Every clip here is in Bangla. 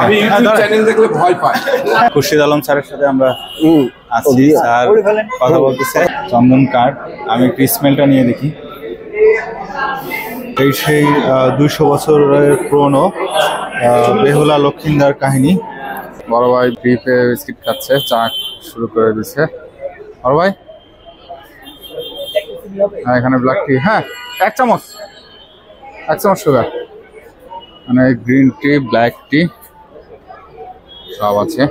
আমি ইউটিউব চ্যানেল দেখলে ভয় পাই। খুরশিদ আলম স্যারের সাথে আমরা আছি, স্যার কথা বলতেছে। চন্দন কাঠ, আমি একটু স্মেলটা নিয়ে দেখি। এই সেই 200 বছরের পুরনো বেহুলা লক্ষিন্দার কাহিনী। বড় ভাই ব্রিফে বিস্কিট খাচ্ছে, চা শুরু করে দিচ্ছে। বড় ভাই এখানে ব্ল্যাক টি, হ্যাঁ 1 চামচ সুগার, মানে গ্রিন টি, ব্ল্যাক টি সব আছে।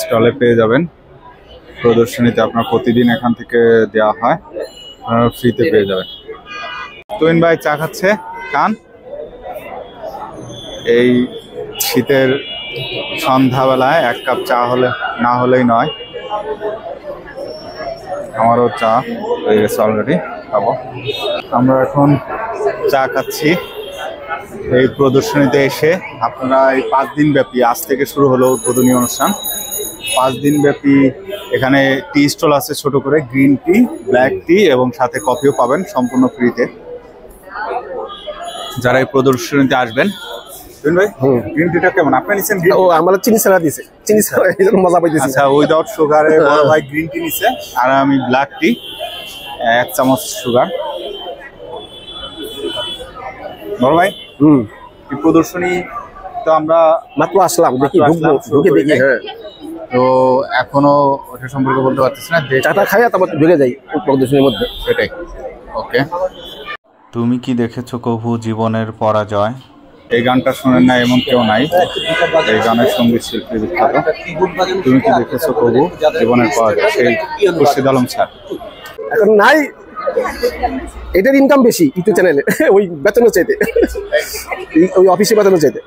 স্টলে পেয়ে যাবেন, প্রদর্শনীতে আপনার প্রতিদিন এখান থেকে দেওয়া হয়, আপনারা ফ্রিতে পেয়ে যাবেন। তুহিন ভাই চা খাচ্ছে, খান। এই শীতের সন্ধ্যাবেলায় 1 কাপ চা না হলেই নয়। আমারও চা হয়ে গেছে অলরেডি, খাবো। আমরা এখন চা খাচ্ছি এই প্রদর্শনীতে এসে। আপনারা এই 5 দিন ব্যাপী, আজ থেকে শুরু হলো উদ্বোধনী অনুষ্ঠান। 5 দিন ব্যাপী এখানে টি স্টল আছে, ছোট করে গ্রিন টি, ব্ল্যাক টি এবং সাথে কফিও পাবেন সম্পূর্ণ ফ্রিতে। যারা এই প্রদর্শনীতে আসবেন। ভাই গ্রিন টিটা কেমন আপনি নিছেন? ও আমরা চিনি ছাড়া দিয়েছে, চিনি ছাড়া এর মজা পাইতেছি। আচ্ছা, উইদাউট সুগারে বড় ভাই গ্রিন টি নিছে, আর আমি ব্ল্যাক টি 1 চামচ সুগার। বড় ভাই এই প্রদর্শনী তো আমরা মাত্র আসলাম, দেখি ঢুকে দেখি। হ্যাঁ, তো এখনো ওটা সম্পর্কে বলতে পারতেছি না, চাটা খাই তারপর ঢুকে যাই প্রদর্শনীর মধ্যে। সেটাই। ওকে। তুমি কি দেখেছো কভু জীবনের পরাজয়? এই গানটা শোনেন না এমন কেউ নাই। এই গানের সঙ্গীত শিল্পী বিখ্যাত। তুমি কি দেখেছো কভু জীবনের পরাজয়, সেই খুরশিদ আলম স্যার। এখন নাই, এটার ইনকাম বেশি ইউটিউব চ্যানেলে, ওই বেতনের চাইতে, ওই অফিসে বেতনের চাইতে।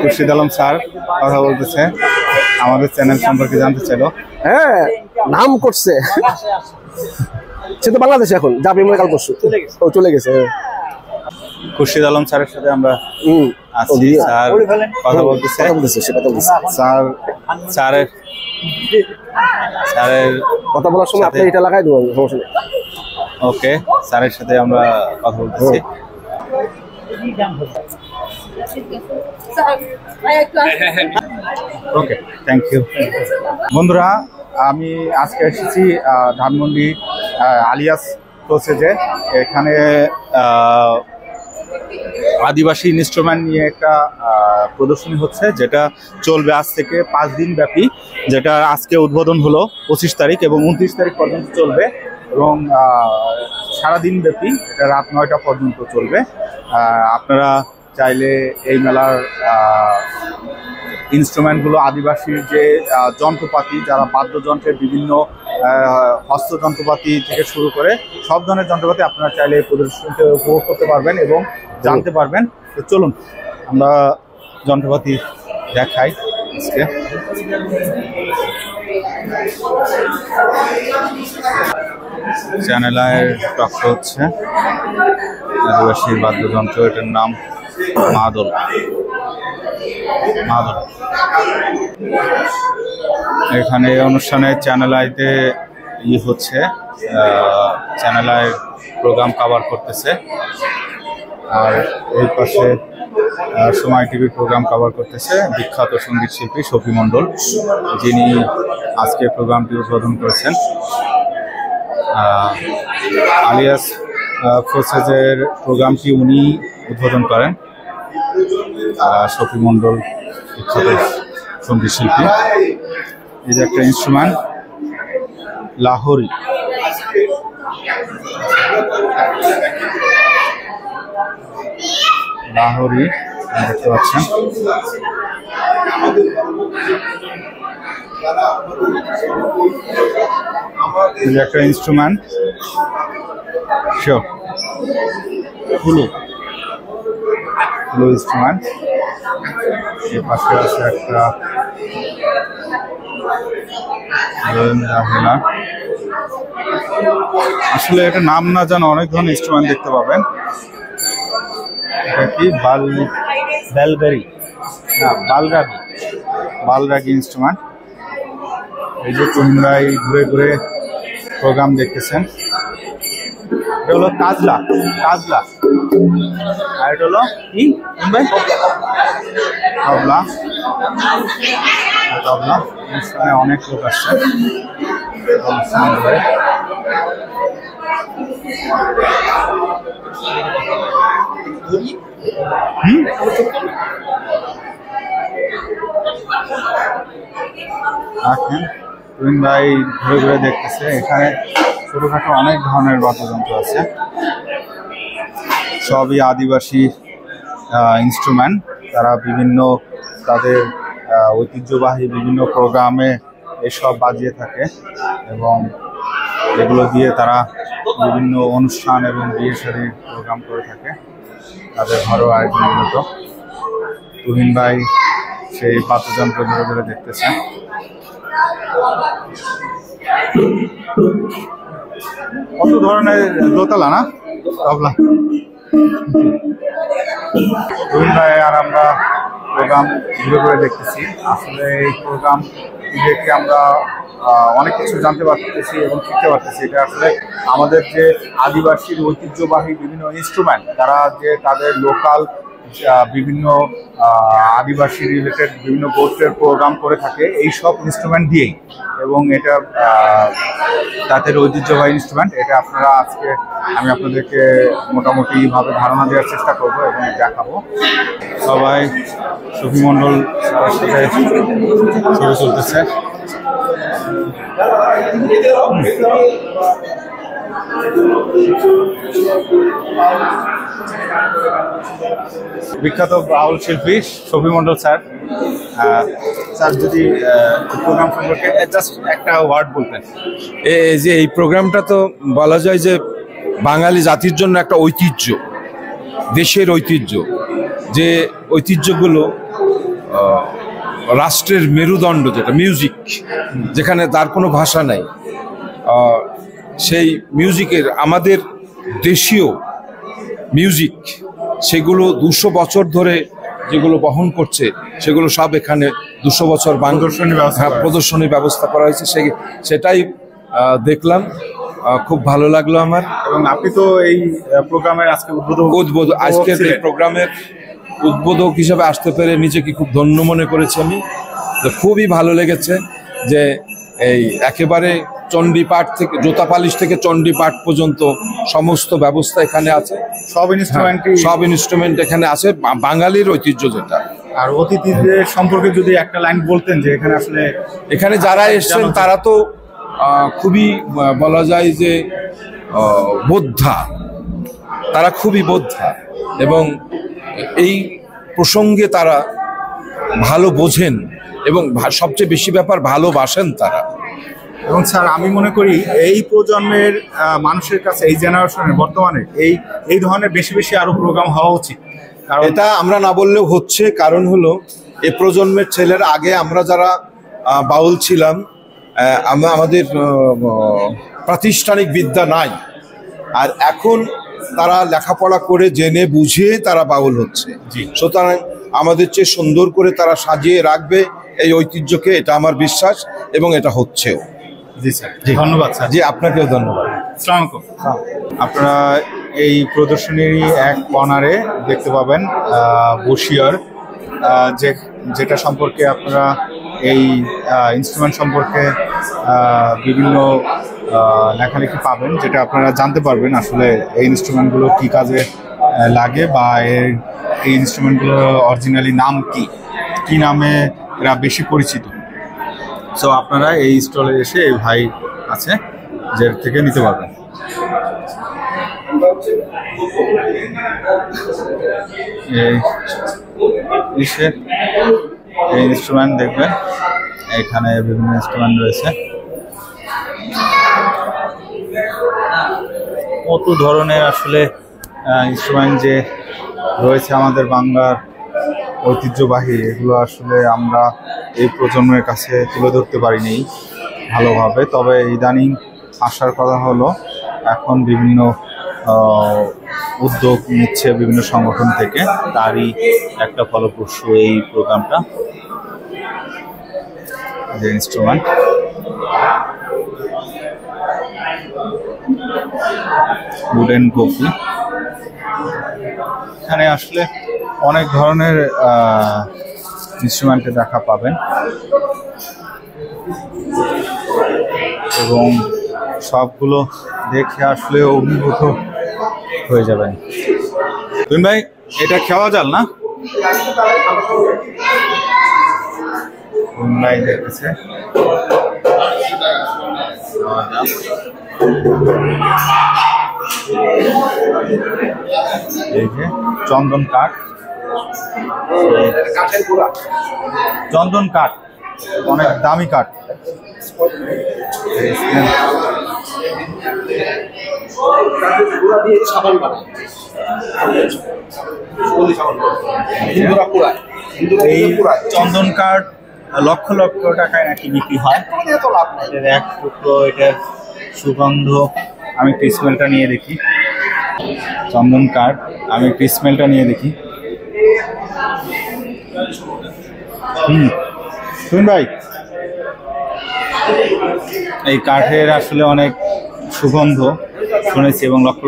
খুরশিদ আলম স্যার কথা বলতেছে, আমাদের চ্যানেল সম্পর্কে জানতে চাইলো। হ্যাঁ, নাম করছে, সে তো বাংলাদেশে এখন যাবে মনে কাল পরশু। ও চলে গেছে। খুরশিদ আলম স্যারের সাথে আমরা আছি, স্যার কথা বলতেছে। স্যারের কথা বলার সময় আপনি এটা লাগাই দেবো, সমস্যা নেই। ওকে, স্যারের সাথে আমরা কথা বলতেছি। ওকে, থ্যাংক ইউ। বন্ধুরা, আমি আজকে এসেছি ধানমন্ডি আলিয়াস ক্লোসেজে। এখানে আদিবাসী ইনস্ট্রুমেন্ট নিয়ে একটা প্রদর্শনী হচ্ছে, যেটা চলবে আজ থেকে 5 দিন ব্যাপী। যেটা আজকে উদ্বোধন হলো 25 তারিখ এবং 29 তারিখ পর্যন্ত চলবে, এবং সারাদিন ব্যাপী, এটা রাত 9টা পর্যন্ত চলবে। আপনারা চাইলে এই মেলার ইনস্ট্রুমেন্টগুলো, আদিবাসীর যে যন্ত্রপাতি, যারা বাদ্যযন্ত্রের বিভিন্ন হস্তযন্ত্রপাতি থেকে শুরু করে সব ধরনের যন্ত্রপাতি আপনারা চাইলে এই প্রদর্শনীতে উপভোগ করতে পারবেন এবং জানতে পারবেন। তো চলুন আমরা যন্ত্রপাতি দেখাই আজকে। চ্যানেল আয়ের টক হচ্ছে আদিবাসীর বাদ্যযন্ত্র, এটার নাম মাদল। এখানে অনুষ্ঠানে চ্যানেল আইতে হচ্ছে, চ্যানেল আই প্রোগ্রাম কভার করতেছে, আর ওই পাশে সময় টিভি প্রোগ্রাম কভার করতেছে বিখ্যাত সঙ্গীত শিল্পী শফি মণ্ডল, যিনি আজকে প্রোগ্রামটি উদ্বোধন করেছেন। আলিয়াস ফোর্সেসের প্রোগ্রামটি উনি উদ্বোধন করেন। শফি মণ্ডল বিখ্যাত সঙ্গীত শিল্পী। এই যে একটা ইনস্ট্রুমেন্ট, লাহোরি। দেখতে পাচ্ছেন। এই যে একটা ইনস্ট্রুমেন্ট, হুলু ইনস্ট্রুমেন্ট। এর পাশে আছে একটা আসলে এটা নাম না জানো, অনেক ধরনের ইনস্ট্রুমেন্ট দেখতে পাবেন। এটা কি বালরাগি ইনস্ট্রুমেন্ট। এই যে তোমরা ঘুরে ঘুরে প্রোগ্রাম দেখতেছেন। এটা হলো কাজলা কাজলা, আর এটা হলো কি ভাই? তবলা তবলা। অনুষ্ঠানে অনেক লোক আসছে। তুহিন ভাই ঘুরে ঘুরে দেখতেছে। এখানে ছোটখাটো অনেক ধরনের বাদ্যযন্ত্র আছে, সবই আদিবাসী ইনস্ট্রুমেন্ট। তারা বিভিন্ন তাদের ঐতিহ্যবাহী বিভিন্ন প্রোগ্রামে এসব বাজিয়ে থাকে এবং এগুলো দিয়ে তারা বিভিন্ন অনুষ্ঠান এবং বিয়ে শাদীর প্রোগ্রাম করে থাকে তাদের ঘরোয়া আয়োজনগুলো। তুহিন ভাই সেই বাদ্যযন্ত্র ধরে ধরে দেখতেছে। কত ধরনের দোতলা না তবলা। তুহিন ভাই আর আমরা প্রোগ্রাম ঘুরে ঘুরে দেখতেছি। আসলে এই প্রোগ্রাম দেখে আমরা অনেক কিছু জানতে পারতেছি এবং শিখতে পারতেছি। এটা আসলে আমাদের যে আদিবাসীর ঐতিহ্যবাহী বিভিন্ন ইনস্ট্রুমেন্ট, তারা যে তাদের লোকাল বিভিন্ন আদিবাসী রিলেটেড বিভিন্ন গোষ্ঠীর প্রোগ্রাম করে থাকে এই সব ইনস্ট্রুমেন্ট দিয়েই, এবং এটা তাদের ঐতিহ্যবাহী ইনস্ট্রুমেন্ট। এটা আপনারা আজকে আমি আপনাদেরকে মোটামুটিভাবে ধারণা দেওয়ার চেষ্টা করব এবং দেখাবো। সবাই শফি মণ্ডল সাথে ছবি চলতেছে। বিখ্যাত বাউল শিল্পী শফি মণ্ডল স্যার। স্যার যদি প্রোগ্রাম সম্পর্কে জাস্ট একটা ওয়ার্ড বলতেন। এই প্রোগ্রামটা তো বলা যায় যে বাঙালি জাতির জন্য একটা ঐতিহ্য, দেশের ঐতিহ্য, যে ঐতিহ্যগুলো রাষ্ট্রের মেরুদণ্ড, যেটা মিউজিক, যেখানে তার কোনো ভাষা নাই, সেই মিউজিকের আমাদের দেশীয় মিউজিক সেগুলো 200 বছর ধরে যেগুলো বহন করছে সেগুলো সব এখানে 200 বছর প্রদর্শনী ব্যবস্থা করা হয়েছে। সেটাই দেখলাম, খুব ভালো লাগলো আমার। এবং আপনি তো এই প্রোগ্রামের আজকে আজকের এই প্রোগ্রামের উদ্বোধক হিসেবে আসতে পেরে নিজেকে খুব ধন্য মনে করেছি আমি। তো খুবই ভালো লেগেছে যে এই একেবারে চণ্ডীপাঠ থেকে জোতা পালিশ থেকে চণ্ডীপাঠ পর্যন্ত সমস্ত ব্যবস্থা এখানে আছে। সব ইনস্ট্রুমেন্ট এখানে আছে, বাঙালির ঐতিহ্য যেটা। আর অতিথিদের সম্পর্কে যদি একটা লাইন বলতেন, যে এখানে আসলে এখানে যারা এসছেন তারা তো খুবই বলা যায় যে বোদ্ধা, তারা খুবই বোদ্ধা এবং এই প্রসঙ্গে তারা ভালো বোঝেন এবং সবচেয়ে বেশি ব্যাপার ভালোবাসেন তারা। এবং স্যার আমি মনে করি এই প্রজন্মের মানুষের কাছে, এই জেনারেশনের বর্তমানে এই ধরনের বেশি বেশি আরো প্রোগ্রাম হওয়া উচিত। কারণ এটা আমরা না বললেও হচ্ছে, কারণ হলো এই প্রজন্মের ছেলের আগে আমরা যারা বাউল ছিলাম, আমাদের প্রাতিষ্ঠানিক বিদ্যা নাই, আর এখন তারা লেখাপড়া করে জেনে বুঝে তারা বাউল হচ্ছে। সুতরাং আমাদের চেয়ে সুন্দর করে তারা সাজিয়ে রাখবে এই ঐতিহ্যকে, এটা আমার বিশ্বাস এবং এটা হচ্ছেও। জি স্যার, ধন্যবাদ স্যার। জি, আপনাকেও ধন্যবাদ। আসসালামু আলাইকুম। আপনারা এই প্রদর্শনীর এক কর্নারে দেখতে পাবেন বসিয়ার, যেটা সম্পর্কে আপনারা এই ইনস্ট্রুমেন্ট সম্পর্কে বিভিন্ন লেখালেখি পাবেন, যেটা আপনারা জানতে পারবেন আসলে এই ইনস্ট্রুমেন্টগুলো কী কাজে লাগে বা এই ইনস্ট্রুমেন্টগুলো অরিজিনালি নাম কি নামে এরা বেশি পরিচিত। সো আপনারা এই স্টলে এসে এই ভাই আছে যে থেকে নিতে পারবেন। এই ইনস্ট্রুমেন্ট দেখবেন, এখানে বিভিন্ন ইনস্ট্রুমেন্ট রয়েছে, কত ধরনের আসলে ইনস্ট্রুমেন্ট যে রয়েছে আমাদের বাংলার ঐতিহ্যবাহী, এগুলো আসলে আমরা এই প্রজন্মের কাছে তুলে ধরতে পারিনি ভালোভাবে। তবে ইদানিং আসার কথা হলো, এখন বিভিন্ন উদ্যোগ নিচ্ছে বিভিন্ন সংগঠন থেকে, তারই একটা ফলপ্রসূ এই প্রোগ্রামটা, যে ইনস্ট্রুমেন্ট। Wooden coffee. এখানে আসলে অনেক ধরনের ইনস্ট্রুমেন্টে দেখা পাবেন এবং সবগুলো দেখে আসলে অভিভূত হয়ে যাবেন। তুমি ভাই এটা খাওয়া যাল না? ভাই দেখতেছে এই যে চন্দন কাঠ, চন্দন কাঠ অনেক দামি কাঠ। এই চন্দন কাঠ লক্ষ লক্ষ টাকায় নাকি বিক্রি হয়। এটার এক টুকরো, এটার সুগন্ধ। আমি একটু স্মেলটা নিয়ে দেখি। চন্দন কাঠ, আমি একটু স্মেলটা নিয়ে দেখি। শুন ভাই, এই কাঠের আসলে অনেক সুগন্ধ শুনেছি এবং লক্ষ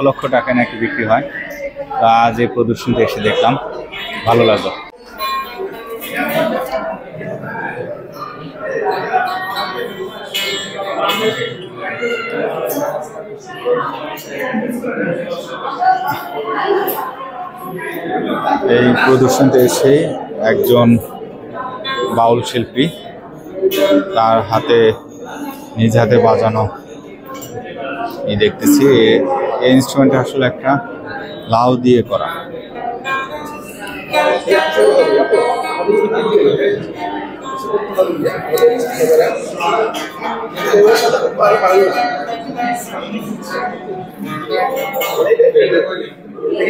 লক্ষ টাকায় নাকি বিক্রি হয়। তো আজ এই প্রদর্শনীতে এসে দেখলাম, ভালো লাগলো। এই প্রদর্শনীতে এসে একজন বাউল শিল্পী, তার হাতে নিজ হাতে বাজানো এই দেখতেছি। এই ইনস্ট্রুমেন্ট আসলে একটা লাউ দিয়ে করা।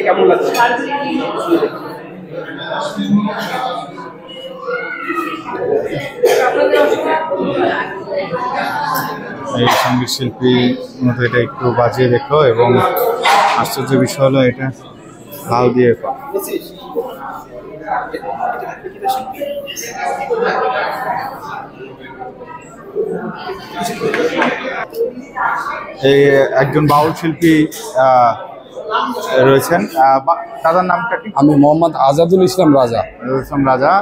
কেমন লাগছে? এই সঙ্গীত শিল্পী মতো এটা একটু বাজিয়ে দেখো এবং আশ্চর্য বিষয় হলো এটা লাউ দিয়ে করা। এই একজন বাউল শিল্পী রয়েছেন, দাদার নামটা কি? আমি মোহাম্মদ আজাদুল ইসলাম রাজা। রাজা,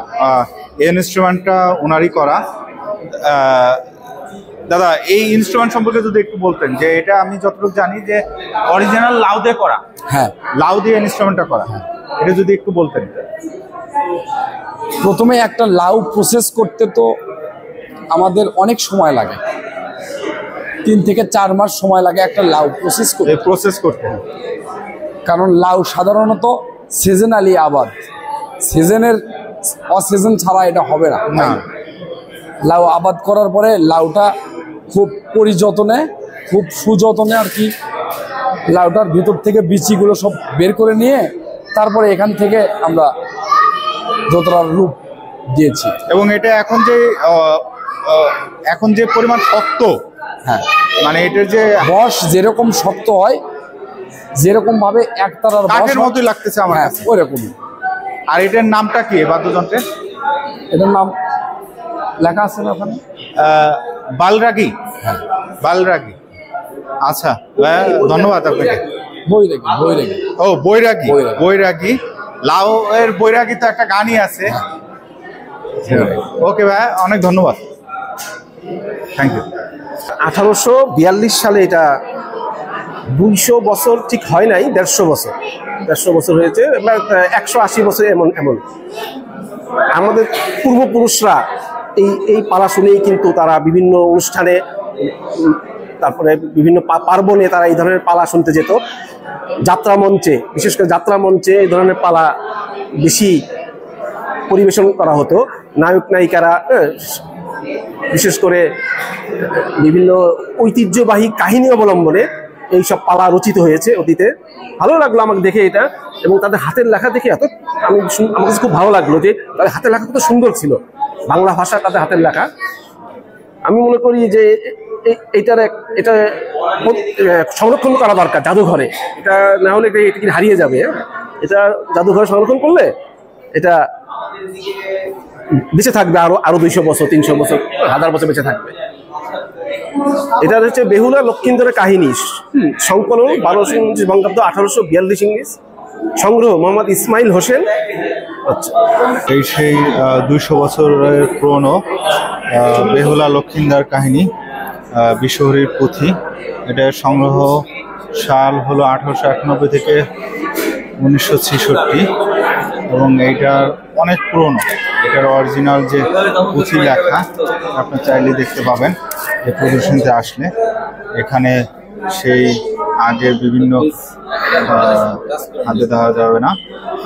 এই ইনস্ট্রুমেন্টটা ওনারই করা। দাদা, এই ইনস্ট্রুমেন্ট সম্পর্কে যদি একটু বলতেন, যে এটা আমি যতটুকু জানি যে অরিজিনাল লাউ দিয়ে করা। হ্যাঁ, লাউ দিয়ে ইনস্ট্রুমেন্টটা করা। এটা যদি একটু বলতেন। প্রথমে একটা লাউ প্রসেস করতে তো আমাদের অনেক সময় লাগে, 3 থেকে 4 মাস সময় লাগে একটা লাউ প্রসেস করতে। কারণ লাউ সাধারণত সিজনালি আবাদ, সিজনের অসিজন ছাড়া এটা হবে না। লাউ আবাদ করার পরে লাউটা খুব পরিযত্নে, খুব সুযত্নে আর কি লাউটার ভিতর থেকে বিচিগুলো সব বের করে নিয়ে তারপরে এখান থেকে আমরা দোতরার রূপ দিয়েছি। এবং এটা এখন যে পরিমাণ শক্ত, হ্যাঁ, মানে এটার যে বস যেরকম শক্ত হয়, যেরকম ভাবে একতারার কাঠের মতোই লাগতেছে আমার কাছে, ওরকমই। আর এটার নামটা কি বাদ্যযন্ত্রের? এটার নাম লেখা আছে না ওখানে? বালরাগি। হ্যাঁ, বালরাগি। আচ্ছা, ধন্যবাদ আপনাকে। বৈরাগী। ও, বৈরাগী। লাউ এর বৈরাগী তো একটা গানই আছে। ওকে ভাই, অনেক ধন্যবাদ, থ্যাংক ইউ। 1842 সালে এটা 200 বছর ঠিক হয় নাই, 150 বছর হয়েছে, 180 বছর এমন। আমাদের পূর্বপুরুষরা এই পালা শুনেই কিন্তু তারা বিভিন্ন অনুষ্ঠানে, তারপরে বিভিন্ন পার্বণে তারা এই ধরনের পালা শুনতে যেত। যাত্রা মঞ্চে, বিশেষ করে যাত্রা মঞ্চে এই ধরনের পালা বেশি পরিবেশন করা হতো। নায়ক নায়িকারা বিশেষ করে বিভিন্ন ঐতিহ্যবাহী কাহিনী অবলম্বনে এইসব পালা রচিত হয়েছে অতীতে। ভালো লাগলো আমাকে দেখে এটা, এবং তাদের হাতের লেখা দেখে আমার কাছে খুব ভালো লাগলো যে তাদের হাতের লেখা কত সুন্দর ছিল, বাংলা ভাষা তাদের হাতের লেখা। আমি মনে করি যে এটা সংরক্ষণ করা দরকার জাদুঘরে। এটা না হলে এটা কি হারিয়ে যাবে। এটা জাদুঘরে সংরক্ষণ করলে এটা বেঁচে থাকবে আরো 200 বছর, 300 বছর, 1000 বছর বেঁচে থাকবে। এটা হচ্ছে বেহুলা লক্ষিন্দরের কাহিনী, সংকলন 1229 বঙ্গাব্দ, 1842 ইংরেজ, সংগ্রহ মোহাম্মদ ইসমাইল হোসেন। আচ্ছা, এই সেই 200 বছরের পুরনো বেহুলা লক্ষিন্দার কাহিনী, বিশ্বহরির পুঁথি। এটার সংগ্রহ সাল হলো 1891 থেকে 1966 এবং এইটার অনেক পুরনো। এটার অরিজিনাল যে পুঁথি লেখা আপনার চাইলে দেখতে পাবেন এই প্রদর্শনীতে আসলে। এখানে সেই আগের বিভিন্ন হাতে দেওয়া যাবে না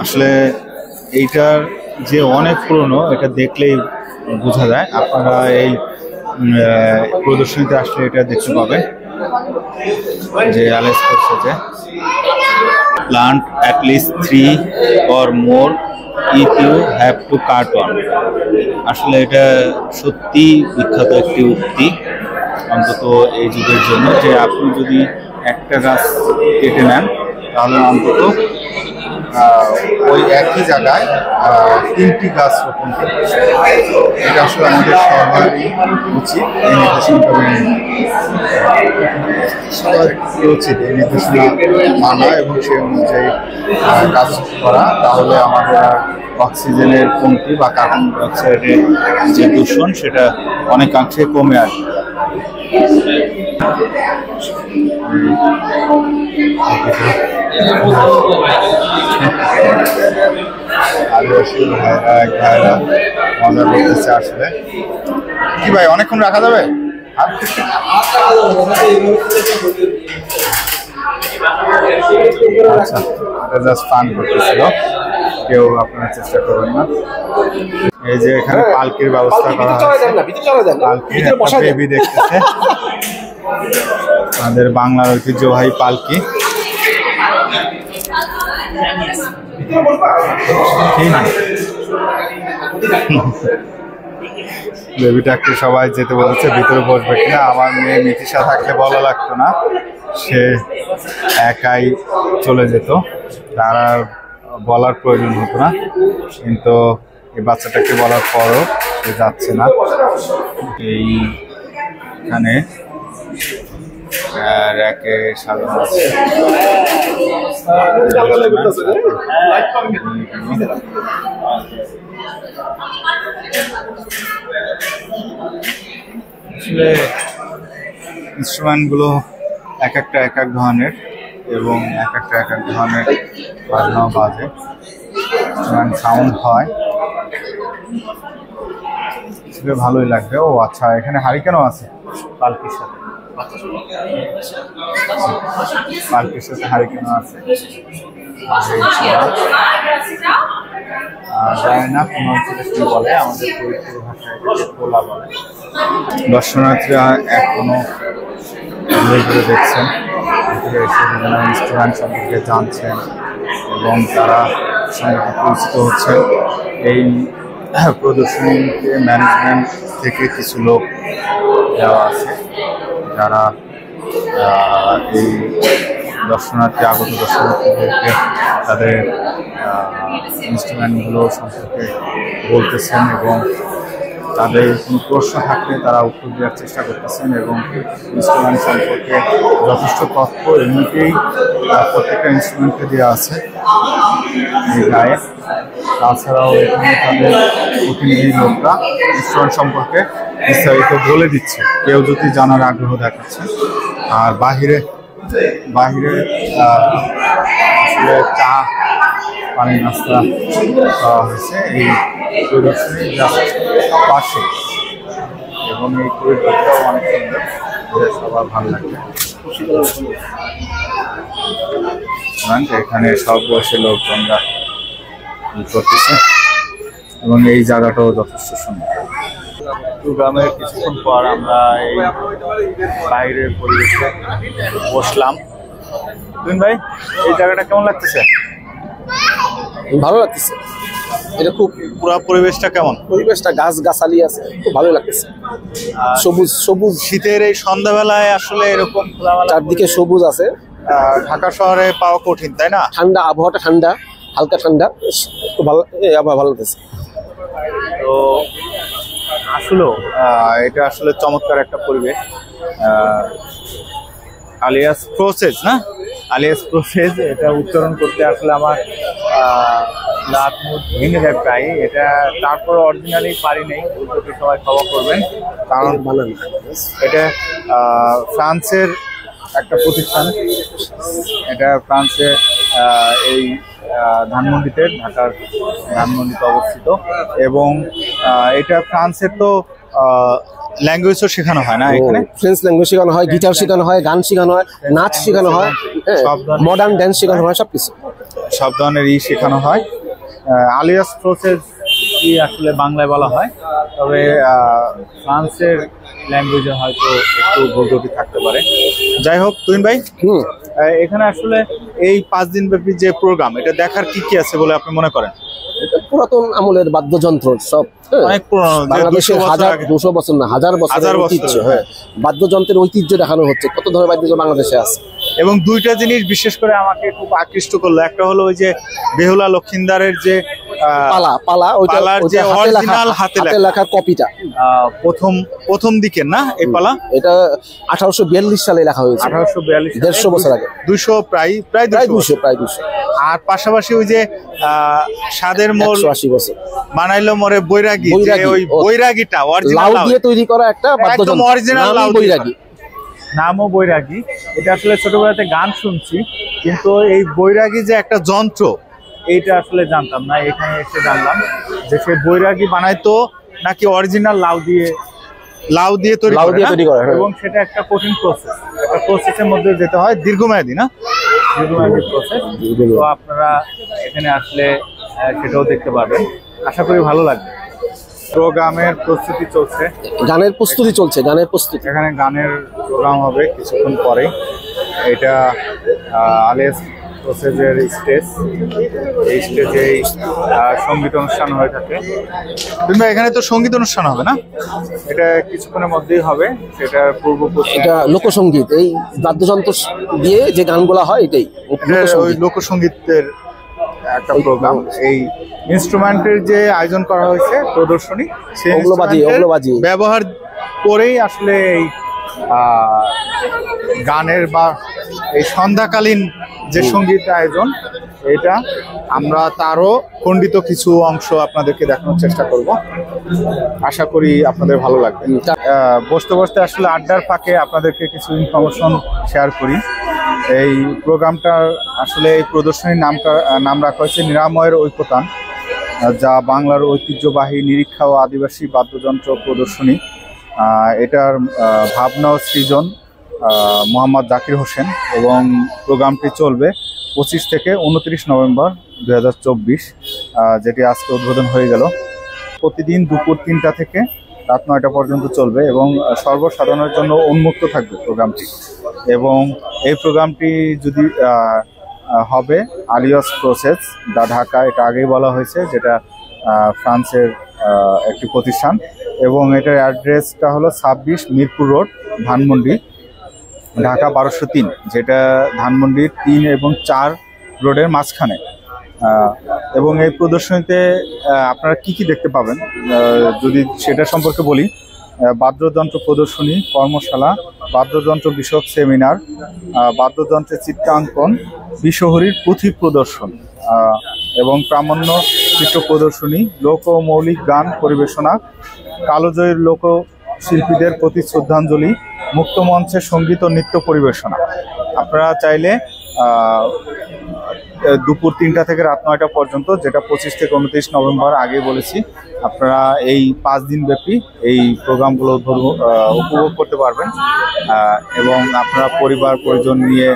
আসলে। এইটার যে অনেক পুরনো এটা দেখলেই বোঝা যায়। আপনারা এই প্রদর্শনীতে আসলে এটা দেখতে পাবেন যে অ্যালেস করছে যে plant at least 3 or more if you have to cut one। আসলে এটা সত্যি বিখ্যাত একটি উক্তি, অন্তত এই যুগের জন্য, যে আপনি যদি একটা গাছ কেটে নেন তাহলে অন্তত ওই একই জায়গায় 3টি গাছ রোপণ করতে। এটা আসলে আমাদের সবারই উচিত এই নির্দেশনাটা উচিত এই নির্দেশনা মানা এবং সেই অনুযায়ী কাজ করা। তাহলে আমাদের আর অক্সিজেনের কমতি বা কার্বন ডাইঅক্সাইডের যে দূষণ সেটা অনেকাংশে কমে আসবে। আদিবাসী ভাইরা মজা করতেছে আসলে। কি ভাই, অনেকক্ষণ রাখা যাবে? আচ্ছা, এটা জাস্ট ফান করতেছিল, কেউ আপনারা চেষ্টা করবেন না। এই যে এখানে পালকির ব্যবস্থা করা হয়েছে, পালকি বেবি দেখতেছে, আমাদের বাংলার ঐতিহ্যবাহী পালকি। বেবিটাকে সবাই যেতে বলেছে, ভিতরে বসবে কিনা। আমার মেয়ে মিথিশা থাকলে ভালো লাগতো না, সে একাই চলে যেত, তার আর বলার প্রয়োজন হতো না। কিন্তু এই বাচ্চাটাকে বলার পরও সে যাচ্ছে না। এইখানে র্যাকে সাজানো আছে। আসলে ইনস্ট্রুমেন্টগুলো এক একটা এক এক ধরনের এবং এক একটা এক এক ধরনের বাজনাও বাজে, ইনস্ট্রুমেন্ট সাউন্ড হয়, সেটা ভালোই লাগবে। ও আচ্ছা, এখানে হারিকেনও আছে পালকির সাথে, পালকির সাথে হারিকেনও আছে। জানি না কোন অঞ্চলে কি বলে, আমাদের ফরিদপুর ভাষায় পোলা বলে। দর্শনার্থীরা এখনো ঘুরে ঘুরে দেখছেন, বিভিন্ন ইনস্ট্রুমেন্ট সম্পর্কে জানছেন এবং তারা সঙ্গে পরিচিত হচ্ছেন। এই প্রদর্শনীতে ম্যানেজমেন্ট থেকে কিছু লোক দেওয়া আছে যারা এই আগত দর্শনার্থীদেরকে তাদের ইনস্ট্রুমেন্টগুলো সম্পর্কে বলতেছেন এবং তাদের কোনো প্রশ্ন থাকলে তারা উত্তর দেওয়ার চেষ্টা করতেছেন এবং ইনস্ট্রুমেন্ট সম্পর্কে যথেষ্ট তথ্য এমনিতেই প্রত্যেকটা ইনস্ট্রুমেন্টকে দেওয়া আছে এই গায়ে। তাছাড়াও এখানে তাদের প্রতিনিধি লোকরা ইনস্ট্রুমেন্ট সম্পর্কে বিস্তারিত বলে দিচ্ছে, কেউ যদি জানার আগ্রহ দেখাচ্ছে। আর বাহিরে আসলে চা পানি নাস্তা করা হয়েছে এই প্রদর্শনীর পাশে এবং এই পরিবেশটাও অনেক সুন্দর, সবার ভালো লাগবে। এখানে সব বয়সের লোকজনরা করতেছে এবং এই জায়গাটাও যথেষ্ট সুন্দর। প্রোগ্রামের কিছুক্ষণ পর আমরা এই বাইরের পরিবেশে বসলাম। তুমিন ভাই, এই জায়গাটা কেমন লাগতেছে? ভালো লাগতেছে, এটা খুব পুরো পরিবেশটা কেমন? পরিবেশটা গাছ গাছালি আছে, খুব ভালো লাগতেছে। সবুজ সবুজ শীতের এই সন্ধ্যাবেলায় আসলে এরকম চারদিকে সবুজ আছে। ঢাকা শহরে পাওয়া কঠিন, তাই না? ঠান্ডা আবহাওয়াটা, ঠান্ডা হালকা ঠান্ডা, খুব ভালো আবহাওয়া, ভালো লাগতেছে। তো আসলেও এটা আসলে চমৎকার একটা পরিবেশ। আলিয়াস প্রসেস না, আলিয়াস প্রসেস, এটা উচ্চারণ করতে আসলে আমার দাঁত মুখ ভেঙে যায় প্রায় এটা, তারপর অরিজিনালি পারি নেই, উল্টোটি সবাই ক্ষমা করবেন। কারণ এটা ফ্রান্সের একটা প্রতিষ্ঠান, এটা ফ্রান্সে এই ধানমন্ডিতে, ঢাকার ধানমন্ডিতে অবস্থিত, এবং এটা ফ্রান্সের তো ল্যাঙ্গুয়েজও শেখানো হয় না এখানে, ফ্রেঞ্চ ল্যাঙ্গুয়েজ শেখানো হয়, গিটার শেখানো হয়, গান শেখানো হয়, নাচ শেখানো হয়, মডার্ন ড্যান্স শেখানো হয়, সব ধরনের শেখানো হয়। আলিয়াস প্রসেস কি আসলে বাংলায় বলা হয়, তবে ফ্রান্সের ল্যাঙ্গুয়েজে হয়তো একটু ভুল ত্রুটি থাকতে পারে। যাই হোক তুহিন ভাই, এখানে আসলে এই 5 দিন ব্যাপী যে প্রোগ্রাম, এটা দেখার কি কি আছে বলে আপনি মনে করেন? পুরাতন আমলের বাদ্যযন্ত্র, সব অনেক পুরনো, বাংলাদেশের 200 বছর না, হাজার বছরের ঐতিহ্য। হ্যাঁ, বাদ্যযন্ত্রের ঐতিহ্য দেখানো হচ্ছে, কত ধরনের বাদ্যযন্ত্র বাংলাদেশে আছে। এবং দুইটা জিনিস বিশেষ করে আমাকে খুব আকৃষ্ট করলো, একটা হলো ওই যে বেহুলা লক্ষিন্দারের যে পালার যে অরিজিনাল হাতে লেখা কপিটা, প্রথম দিকের না এই পালা, এটা 1842 সালে লেখা হয়েছে, 1842, 150 বছর আগে, 200 প্রায় 200। আর পাশাপাশি ওই যে সাদের মোড় 180 বছর বানাইলো মোরে বৈরাগী, ওই বৈরাগীটা অরিজিনাল লাউ দিয়ে তৈরি করা একটা বাদ্যযন্ত্র, অরিজিনাল লাউ বৈরাগী, নামও বৈরাগী। এটা আসলে ছোটবেলাতে গান শুনছি, কিন্তু এই বৈরাগী যে একটা যন্ত্র, এইটা আসলে জানতাম না, এখানে এসে জানলাম যে সে বৈরাগী বানাইতো নাকি অরিজিনাল লাউ দিয়ে তৈরি করে, এবং সেটা একটা কঠিন প্রসেস, একটা প্রসেসের মধ্যে যেতে হয়, দীর্ঘমেয়াদী প্রসেস। তো আপনারা এখানে আসলে সেটাও দেখতে পাবেন, আশা করি ভালো লাগবে। প্রোগ্রামের প্রস্তুতি চলছে, গানের প্রস্তুতি চলছে, এখানে গানের প্রোগ্রাম হবে কিছুক্ষণ পরেই। এটা আলিয়াস প্রসেসের স্টেজ, এই স্টেজেই সঙ্গীত অনুষ্ঠান হয়ে থাকে। কিন্তু এখানে তো সঙ্গীত অনুষ্ঠান হবে না, এটা কিছুক্ষণের মধ্যেই হবে, সেটা এটা লোকসঙ্গীত, এই বাদ্যযন্ত্র দিয়ে যে গানগুলো হয় এটাই ওই লোকসঙ্গীতের একটা প্রোগ্রাম। এই ইনস্ট্রুমেন্টের যে আয়োজন করা হয়েছে প্রদর্শনী, সেই ব্যবহার করেই আসলে এই গানের বা এই সন্ধ্যাকালীন যে সঙ্গীত আয়োজন, এটা আমরা তারও খণ্ডিত কিছু অংশ আপনাদেরকে দেখানোর চেষ্টা করব, আশা করি আপনাদের ভালো লাগবে। বসতে বসতে আসলে আড্ডার ফাঁকে আপনাদেরকে কিছু ইনফরমেশন শেয়ার করি। এই প্রোগ্রামটার আসলে এই প্রদর্শনীর নাম রাখা হয়েছে নিরাময়ের ঐক্যতান, যা বাংলার ঐতিহ্যবাহী নিরীক্ষা ও আদিবাসী বাদ্যযন্ত্র প্রদর্শনী। এটার ভাবনা ও সৃজন মোহাম্মদ জাকির হোসেন, এবং প্রোগ্রামটি চলবে 25 থেকে 29 নভেম্বর 2024, যেটি আজকে উদ্বোধন হয়ে গেল। প্রতিদিন দুপুর 3টা থেকে রাত 9টা পর্যন্ত চলবে, এবং সর্বসাধারণের জন্য উন্মুক্ত থাকবে প্রোগ্রামটি। এবং এই প্রোগ্রামটি যদি হবে আলিয়াস প্রসেস ঢাকা, এটা আগেই বলা হয়েছে, যেটা ফ্রান্সের একটি প্রতিষ্ঠান, এবং এটার অ্যাড্রেসটা হলো 26 মিরপুর রোড, ধানমন্ডি, ঢাকা 1203, যেটা ধানমন্ডির 3 এবং 4 রোডের মাঝখানে। এবং এই প্রদর্শনীতে আপনারা কি দেখতে পাবেন যদি সেটা সম্পর্কে বলি, বাদ্যযন্ত্র প্রদর্শনী, কর্মশালা, বাদ্যযন্ত্র বিষয়ক সেমিনার, বাদ্যযন্ত্রের চিত্রাঙ্কন, বিশ্বহরীর পুঁথি প্রদর্শন, এবং প্রামাণ্য চিত্র প্রদর্শনী, লোক ও মৌলিক গান পরিবেশনা, কালোজয়ীর লোকশিল্পীদের প্রতি শ্রদ্ধাঞ্জলি, মুক্ত মঞ্চে সঙ্গীত ও নৃত্য পরিবেশনা। আপনারা চাইলে দুপুর 3টা থেকে রাত 9টা পর্যন্ত, যেটা 25 থেকে 29 নভেম্বর আগে বলেছি, আপনারা এই 5 দিন ব্যাপী এই প্রোগ্রামগুলো উপভোগ করতে পারবেন, এবং আপনারা পরিবার পরিজন নিয়ে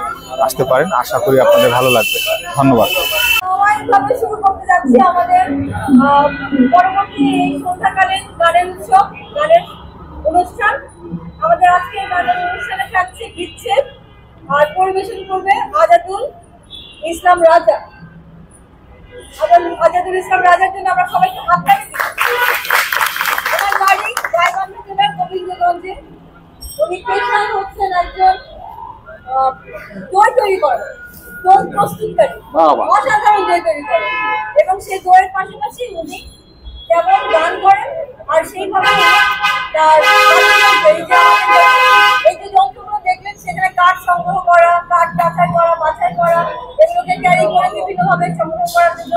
আসতে পারেন। আশা করি আপনাদের ভালো লাগবে। ধন্যবাদ। শুরু করতে যাচ্ছি আমাদের পরবর্তী সন্ধ্যাকালীন গানের উৎসব, গানের অনুষ্ঠান। আমাদের আজকে গানের অনুষ্ঠানে থাকছে বিচ্ছেদ, আর পরিবেশন করবে আজাদুল ইসলাম রাজা। আজাদুল ইসলাম রাজার জন্য আমরা সবাইকে হাততালি দিই। ওনার বাড়ি গাইবান্ধা জেলার গোবিন্দগঞ্জে। উনি পেশায় হচ্ছেন একজন দই তৈরি করেন, দই প্রস্তুতকারী, অসাধারণ দই তৈরি করেন, এবং সেই দইয়ের পাশাপাশি উনি যেমন গান করেন, আর সেইভাবে তার এই যে দায়িত্বকে ক্যারি করে বিভিন্নভাবে সম্পন্ন করার জন্য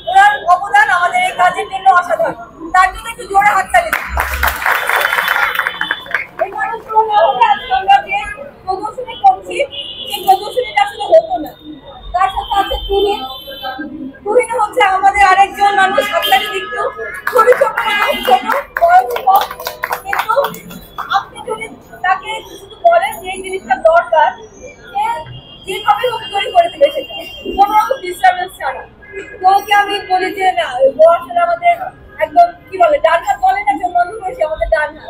ওনার অবদান আমাদের এই কাজের জন্য অসাধারণ। তার জন্য একটু জোরে হাততালি দিন। এই মানুষগুলো আমরা যে প্রদর্শনী করছি সেই প্রদর্শনীটা আসলে হতো না। তার সাথে আছে তুহিন হচ্ছে আমাদের আরেকজন মানুষ। হাততালি দিচ্ছ, খুবই ছোট বয়স কম, কিন্তু আপনি যদি তাকে শুধু বলেন যে এই জিনিসটা দরকার, যেভাবে হোক তৈরি করে দিবে সেটা কোনো রকম ডিস্টার্বেন্স ছাড়া। তো ওকে আমি বলি যে না, ও আসলে আমাদের একদম কি বলে ডান হাত বলে না, বন্ধ করেছি আমাদের ডান হাত।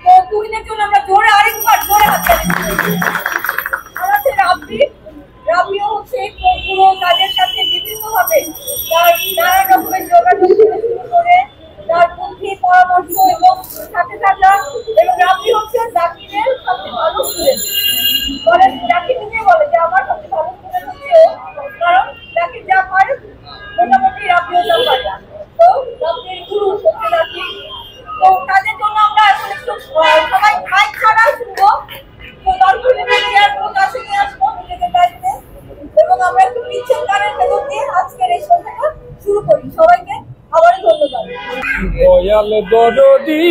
তো তুহিনের জন্য আমরা জোরে আরেকবার জোরে হাততালি দিচ্ছি। আর আছে রাবিও হচ্ছে পুরো কাজের সাথে বিভিন্নভাবে তার নানা রকমের যোগাযোগ থেকে শুরু করে তার বুদ্ধি পরামর্শ এবং সাথে থাকা। এবং রাবি হচ্ছে জাকিরের সবচেয়ে ভালো স্টুডেন্ট। বলে জাকির নিজে বলে যে আমার সবচেয়ে ভালো স্টুডেন্ট হচ্ছে ও, কারণ জাকির যা পারে মোটামুটি রাবিও যা পারে। তো রাবির গুরু হচ্ছে জাকির। তো তাদের জন্য আমরা এখন একটু সবাই মাইক ছাড়া শুনবো। তো দর্শকের চেয়ারগুলো কাছে নিয়ে আসবো নিজেদের দায়িত্বে, এবং আমরা একটু পিচ্ছের গানের ভেতর দিয়ে আজকের এই সন্ধ্যাটা শুরু করি। সবাইকে আবারও ধন্যবাদ। দয়াল দরদি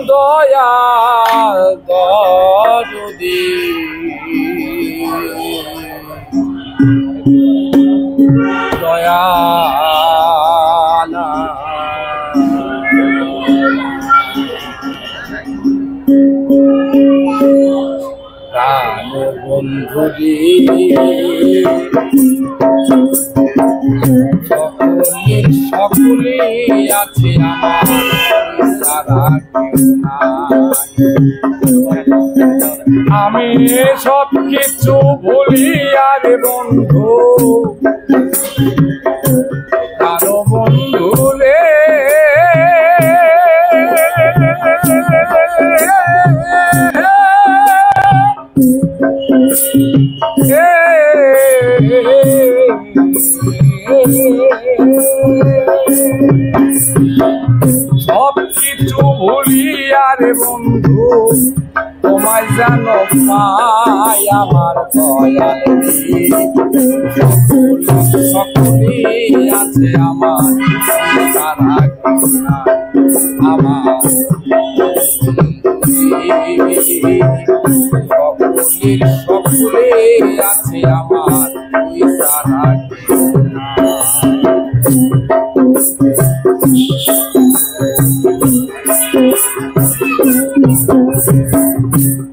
দয়াল দরদি দয়ালা প্রাণ বন্ধুরি সকলে আছে আমার সারা আমি সব কিছু ভুলি আর বন্ধু কারো বন্ধুরে সব কিছু ভুলি আরে বন্ধু তোমায় জানো পাই আমার দয়াল সকলে আছে আমার সারা আমার সকলে আছে আমার সারা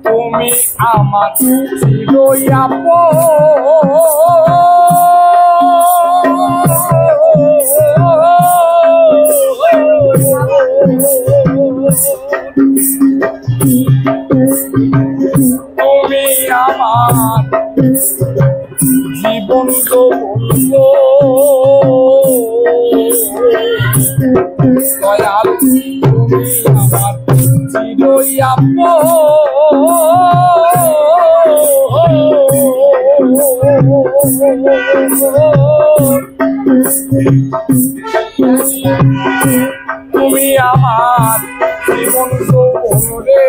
তুমি আমার চিরয়াপ তুমি আমার জীবন তো বলবো দয়াল তুমি আমার চিরয়াপ তুমি আমার জীবন রে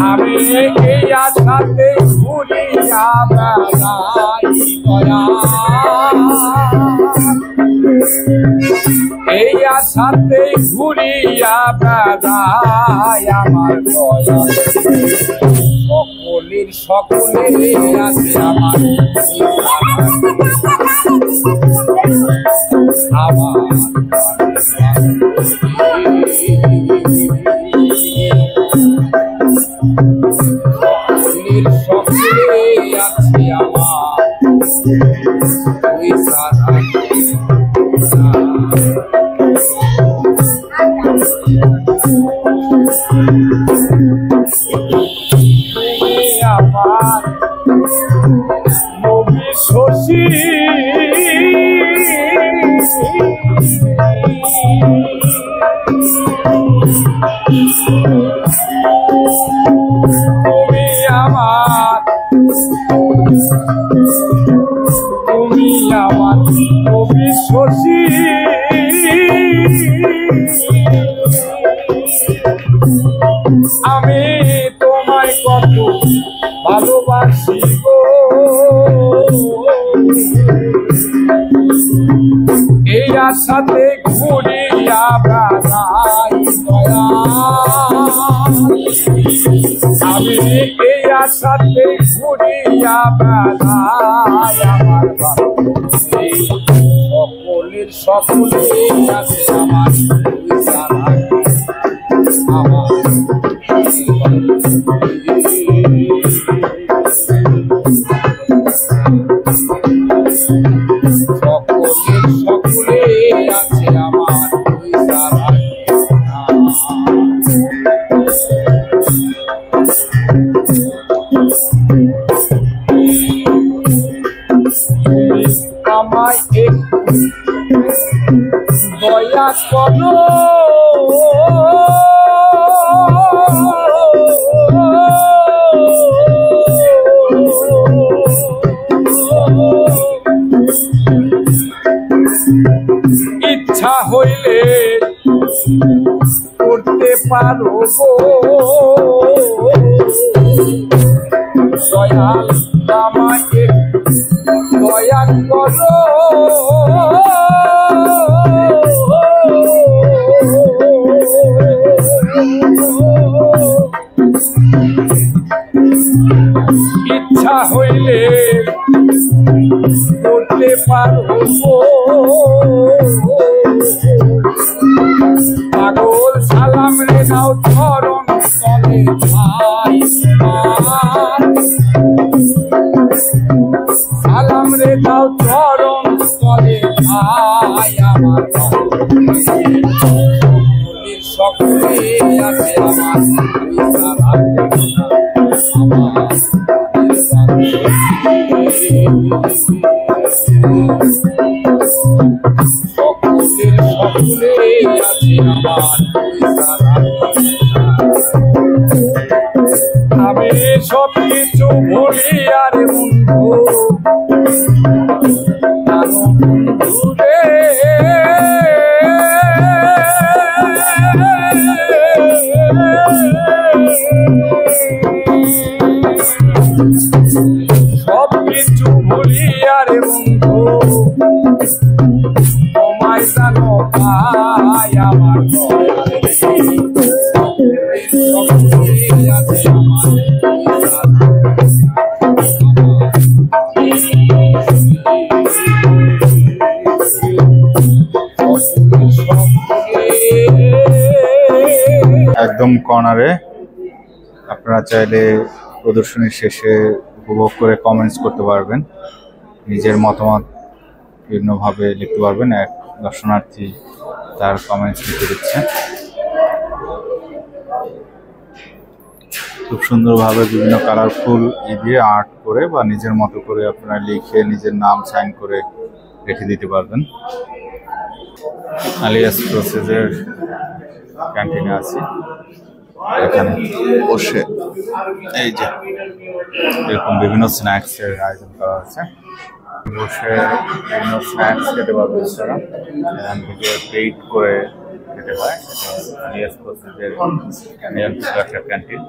আমি এই আশাতে ঘুরিয়া বেড়াই এই আশাতে ঘুরিয়া বেড়াই আমার দয়া সকলের সকলে আছে আমার আমার সকলে আছে আমার ওই সারা আমার নবী শশী তুমি আমার ঘুরিয়া বেড়াই দয়া, আমি এই আশাতে ঘুরিয়া বেড়াই আমার বাংলাদেশে। সকলের সকলে আছে আমার আমার সকলে আছে আমার আমায় একটু দয়া করো, ইচ্ছা হইলে করতে পারো দয়াল আমাকে দয়া করো, ইচ্ছা হইলে করতে পারো পাগল সালাম রে নাও চরণ তলে ভাই সালাম রে নাও চরণ তলে ভাই আমার সকলে আছে আমার আমি সব কিছু ভুলি আর বন্ধু সব কিছু ভুলি আর বন্ধু তোমায় জানো ভাই আমার একদম কর্নারে আপনারা চাইলে প্রদর্শনীর শেষে উপভোগ করে কমেন্টস করতে পারবেন, নিজের মতামত বিভিন্নভাবে লিখতে পারবেন। এক দর্শনার্থী তার কমেন্টস লিখে দিচ্ছে। খুব সুন্দরভাবে বিভিন্ন কালারফুল দিয়ে আর্ট করে বা নিজের মতো করে আপনারা লিখে নিজের নাম সাইন করে রেখে দিতে পারবেন। আলিয়াস প্রসেসের ক্যান্টিনে আছি, এখানে বসে এই যে এরকম বিভিন্ন স্ন্যাক্সের আয়োজন করা হয়েছে, বসে বিভিন্ন স্ন্যাক্স খেতে পারবেন তারা, এখান থেকে পেইড করে খেতে হয়। আলিয়াস প্রসেসের একটা ক্যান্টিন,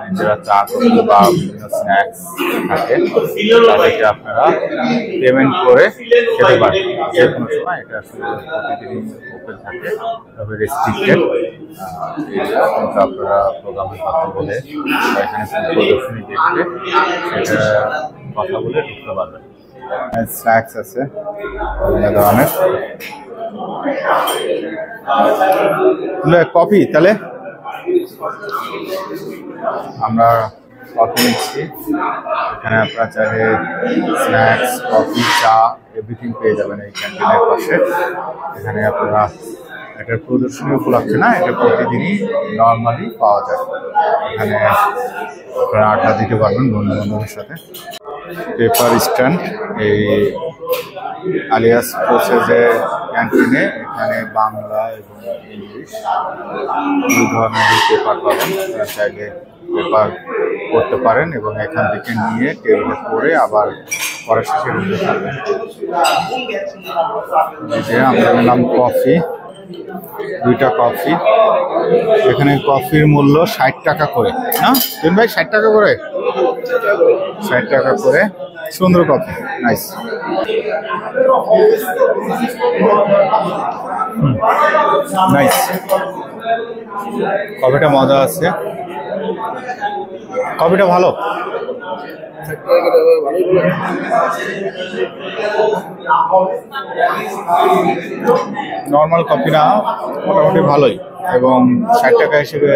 নিজেরা চা করতে বা বিভিন্ন স্ন্যাক্স থাকে তাদেরকে আপনারা পেমেন্ট করে খেতে পারেন যে কোনো সময়। এটা আসলে প্রতিদিনই ওপেন থাকে, তবে রেস্ট্রিক্টেড। কিন্তু আপনারা প্রোগ্রামের কথা বলে এখানে প্রদর্শনী দেখবে সেটা কথা বলে ঢুকতে পারবেন। স্ন্যাক্স আছে বিভিন্ন ধরনের। কফি তাহলে আমরা কফি নিচ্ছি, এখানে আপনারা চাইলে স্ন্যাক্স, কফি, চা এভরিথিং পেয়ে যাবেন এই ক্যান্টিনের পাশে। এখানে আপনারা এটার প্রদর্শনী উপলক্ষে না, এটা প্রতিদিনই নর্মালি পাওয়া যায়। এখানে আপনারা আড্ডা দিতে পারবেন বন্ধু বান্ধবের সাথে। পেপার স্ট্যান্ড এই আলিয়াস প্রসেসের ক্যান্টিনে, এখানে বাংলা এবং ইংলিশ দুই ধরনের পেপার পাবেন। আপনারা চাইলে পেপার করতে পারেন এবং এখান থেকে নিয়ে টেবিলে পড়ে আবার পড়া শেষে নিতে পারবেন। আমরা নিলাম কফি, 2টা কফি। এখানে কফির মূল্য 60 টাকা করে, না তিন ভাই? 60 টাকা করে, 60 টাকা করে সুন্দর কফি, নাইস। নাইস, কফিটা মজা আছে, কফিটা ভালো। নর্মাল কফি না, মোটামুটি ভালোই, এবং 60 টাকা হিসেবে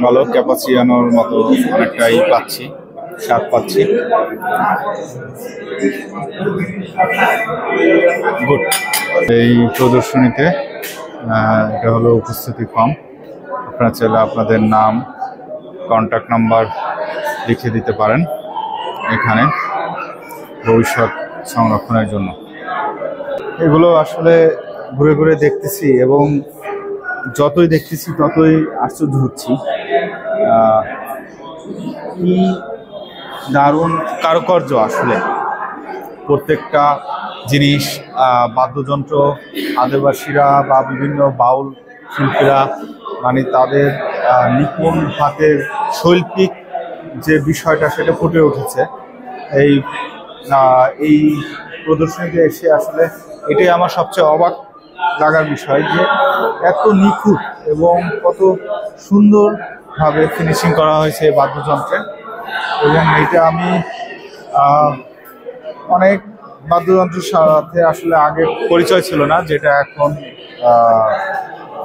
ভালো। ক্যাপাচিনোর মতো অনেকটাই পাচ্ছি, স্বাদ পাচ্ছি। গুড। এই প্রদর্শনীতে এটা হলো উপস্থিতি ফর্ম। আপনারা চাইলে আপনাদের নাম, কন্ট্যাক্ট নাম্বার লিখে দিতে পারেন এখানে ভবিষ্যৎ সংরক্ষণের জন্য। এগুলো আসলে ঘুরে ঘুরে দেখতেছি এবং যতই দেখতেছি ততই আশ্চর্য হচ্ছি। কি দারুণ কারুকার্য আসলে, প্রত্যেকটা জিনিস। বাদ্যযন্ত্র, আদিবাসীরা বা বিভিন্ন বাউল শিল্পীরা মানে তাদের নিপুণ হাতের শৈল্পিক যে বিষয়টা সেটা ফুটে উঠেছে এই প্রদর্শনীতে এসে। আসলে এটাই আমার সবচেয়ে অবাক লাগার বিষয়, যে এত নিখুঁত এবং কত সুন্দরভাবে ফিনিশিং করা হয়েছে এই বাদ্যযন্ত্রে। এবং এটা আমি অনেক বাদ্যযন্ত্রের সাথে আসলে আগে পরিচয় ছিল না, যেটা এখন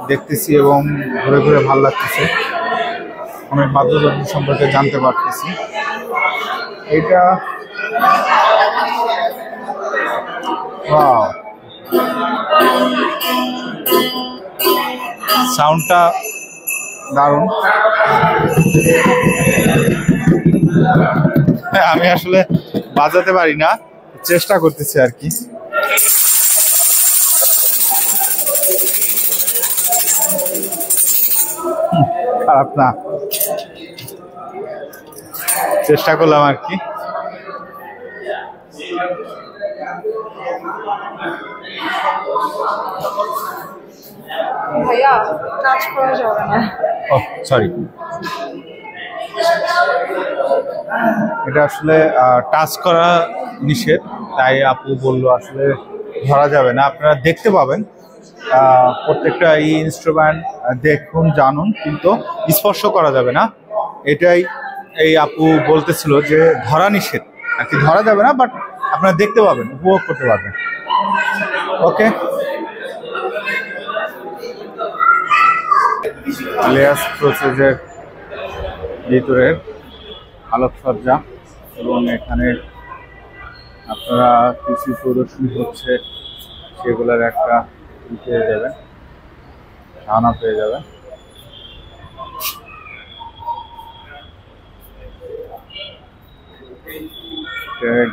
দেখতেছি এবং ঘুরে ঘুরে ভালো লাগতেছে। অনেক বাদ্যযন্ত্র সম্পর্কে জানতে পারতেছি। এটা সাউন্ডটা দারুণ। আমি আসলে বাজাতে পারি না, চেষ্টা করতেছি আর কি। খারাপ না, চেষ্টা করলাম আর কি। ভাইয়া কাজ করা যাবে না। ও সরি, এটা আসলে টাচ করা নিষেধ, তাই আপু বললো আসলে ধরা যাবে না। আপনারা দেখতে পাবেন প্রত্যেকটা এই ইনস্ট্রুমেন্ট দেখুন, জানুন, কিন্তু স্পর্শ করা যাবে না। এটাই এই আপু বলতেছিল যে ধরা নিষেধ আর কি, ধরা যাবে না, বাট আপনারা দেখতে পাবেন, উপভোগ করতে পারবেন। ওকে, ইলিয়াস প্রসেসের ভিতরের আলোকসজ্জা, এবং এখানে আপনারা কিছু প্রদর্শনী হচ্ছে সেগুলোর একটা পেয়ে যাবেন, ধারণা পেয়ে যাবেন।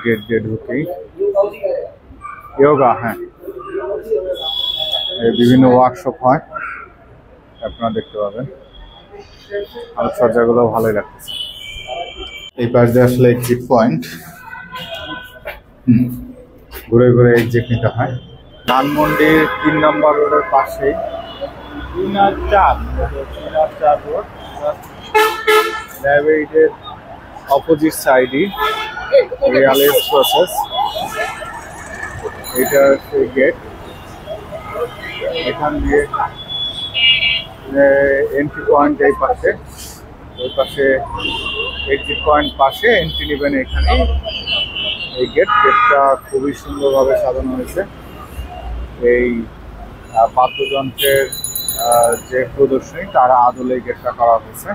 গেট দিয়ে ঢুকেই ইয়োগা, হ্যাঁ, বিভিন্ন ওয়ার্কশপ হয়, আপনারা দেখতে পাবেন। আলোকসজ্জাগুলো ভালোই লাগতেছে। এই পাশ দিয়ে আসলে এক্সিট পয়েন্ট, ঘুরে ঘুরে এক্সিট নিতে হয়। ধানমন্ডির 3 নম্বর রোডের পাশেই 3 আর 4 রোড, লাইব্রেরির অপোজিট সাইডই রিয়ালেস প্রসেস। এটা সেই গেট, এখান দিয়ে এন্ট্রি পয়েন্ট এই পাশে, ওই পাশে এক্সিট পয়েন্ট পাশে এন্ট্রি নেবেন। এখানে এই গেটটা খুবই সুন্দরভাবে সাজানো হয়েছে। এই বাদ্যযন্ত্রের যে প্রদর্শনী তারা আদলে গেটটা করা হয়েছে।